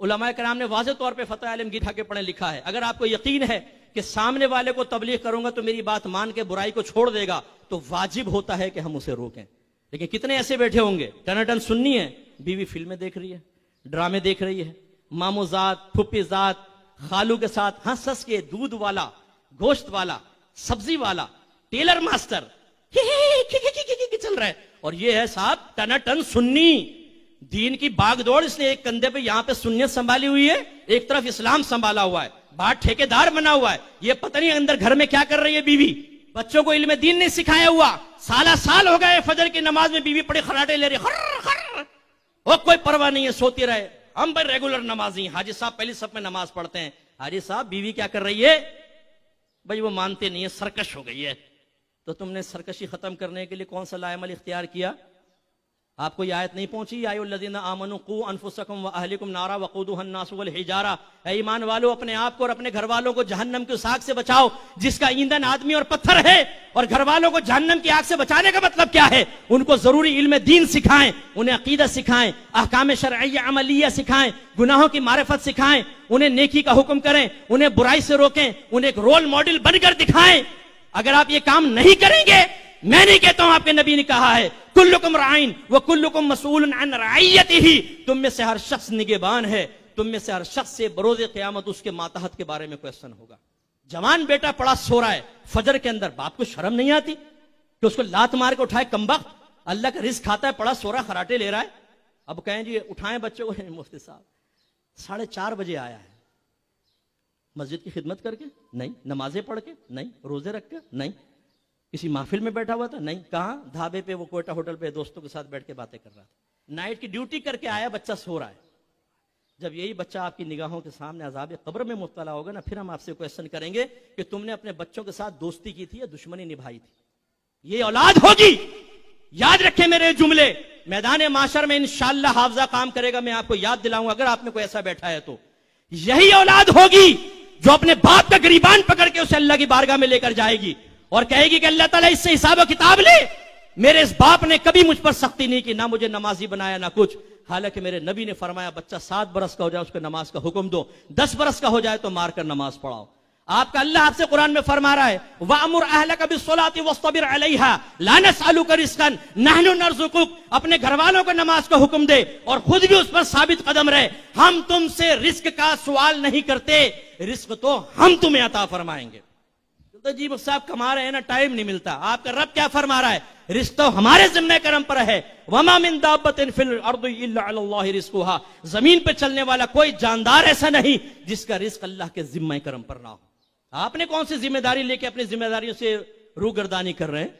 علماء کرام نے واضح طور پہ فتح عالمگیر اٹھا کے پڑھے لکھا ہے، اگر آپ کو یقین ہے کہ سامنے والے کو تبلیغ کروں گا تو میری بات مان کے برائی کو چھوڑ دے گا تو واجب ہوتا ہے کہ ہم اسے روکیں. لیکن کتنے ایسے بیٹھے ہوں گے ٹناٹن سنی ہے، بیوی فلمیں دیکھ رہی ہے، ڈرامے دیکھ رہی ہے، مامو ذات پھپھی ذات خالو کے ساتھ ہنس ہنس کے دودھ والا گوشت والا سبزی والا ٹیلر ماسٹر چل رہا ہے، اور یہ ہے صاحب ٹناٹن سنی. دین کی باغ دوڑ، اس نے ایک کندھے پہ یہاں پہ سنیت سنبھالی ہوئی ہے، ایک طرف اسلام سنبھالا ہوا ہے، باہر ٹھیکیدار بنا ہوا ہے. یہ پتہ نہیں اندر گھر میں کیا کر رہی ہے بیوی. بچوں کو علم دین نہیں سکھایا ہوا، سالہ سال ہو گئے فجر کی نماز میں بیوی پڑی خراٹے لے رہی، خر خر، وہ کوئی پرواہ نہیں ہے، سوتی رہے. ہم بھائی ریگولر نمازی، حاجی صاحب پہلی صف میں نماز پڑھتے ہیں. حاجی صاحب بیوی کیا کر رہی ہے؟ بھائی وہ مانتے نہیں ہے، سرکش ہو گئی ہے. تو تم نے سرکشی ختم کرنے کے لیے کون سا لا عمل اختیار کیا؟ آپ کو یہ آیت نہیں پہنچی؟ یا ایھا الذین آمنوا قوا انفسکم واہلکم نارا وقودھا الناس والحجارہ، اے ایمان والو اپنے آپ کو اور اپنے گھر والوں کو جہنم کی اس آگ سے بچاؤ جس کا ایندھن آدمی اور پتھر ہے. اور گھر والوں کو جہنم کی آگ سے بچانے کا مطلب کیا ہے؟ ان کو ضروری علم دین سکھائیں، انہیں عقیدہ سکھائیں، احکام شرعیہ عملیہ سکھائیں، گناہوں کی معرفت سکھائیں، انہیں نیکی کا حکم کریں، انہیں برائی سے روکیں، انہیں ایک رول ماڈل بن کر دکھائیں. اگر آپ یہ کام نہیں کریں گے، میں نہیں کہتا ہوں، آپ کے نبی نے کہا ہے کلکم رائن وکلکم مسئول عن رعیتہ، تم میں سے ہر شخص نگہبان ہے، تم میں سے ہر شخص سے بروز قیامت اس کے ماتحت کے بارے میں کویسچن ہوگا. جوان بیٹا پڑا سو رہا ہے فجر کے اندر، باپ کو شرم نہیں آتی کہ اس کو لات مار کے اٹھائے؟ کمبخت، اللہ کا رزق کھاتا ہے، پڑا سو رہا خراٹے لے رہا ہے. اب کہیں جی اٹھائیں بچوں کو، مفتی صاحب 4:30 بجے آیا ہے، مسجد کی خدمت کر کے نہیں، نمازیں پڑھ کے نہیں، روزے رکھ کے نہیں، کسی محفل میں بیٹھا ہوا تھا نہیں، کہاں دھابے پہ وہ کوئٹہ ہوٹل پہ دوستوں کے ساتھ بیٹھ کے باتیں کر رہا تھا. نائٹ کی ڈیوٹی کر کے آیا، بچہ سو رہا ہے. جب یہی بچہ آپ کی نگاہوں کے سامنے عذاب قبر میں مبتلا ہوگا نا، پھر ہم آپ سے کویسچن کریں گے کہ تم نے اپنے بچوں کے ساتھ دوستی کی تھی یا دشمنی نبھائی تھی. یہ اولاد ہوگی، یاد رکھیں میرے جملے. میدان معاشر میں انشاءاللہ حافظہ کام کرے گا، میں آپ کو یاد دلاؤں گا. اگر آپ میں کوئی ایسا بیٹھا ہے تو یہی اولاد ہوگی جو اپنے باپ کا گریبان پکڑ کے اسے اللہ کی بارگاہ میں لے کر جائے گی اور کہے گی کہ اللہ تعالیٰ اس سے حساب و کتاب لے. میرے اس باپ نے کبھی مجھ پر سختی نہیں کی، نہ مجھے نمازی بنایا نہ کچھ. حالانکہ میرے نبی نے فرمایا بچہ 7 برس کا ہو جائے اس کو نماز کا حکم دو، 10 برس کا ہو جائے تو مار کر نماز پڑھاؤ. آپ کا اللہ آپ سے قرآن میں فرما رہا ہے وَأْمُرْ أَهْلَكَ بِالصَّلَاةِ وَاصْطَبِرْ عَلَيْهَا لَا نَسْأَلُكَ رِزْقًا نَحْنُ نَرْزُقُكَ. اپنے گھر والوں کو نماز کا حکم دے اور خود بھی اس پر ثابت قدم رہے. ہم تم سے رزق کا سوال نہیں کرتے، رزق تو ہم تمہیں عطا فرمائیں گے. تو جی صاحب کما رہے ہیں نا، ٹائم نہیں ملتا. آپ کا رب کیا فرما رہا ہے؟ رزق تو ہمارے ذمہ کرم پر ہے. وَمَا مِن دَابَّةٍ فِي الْأَرْضِ إِلَّا عَلَى اللَّهِ رِزْقُهَا. زمین پہ چلنے والا کوئی جاندار ایسا نہیں جس کا رزق اللہ کے ذمہ کرم پر نہ ہو. آپ نے کون سی ذمہ داری لے کے اپنی ذمہ داریوں سے روگردانی کر رہے ہیں؟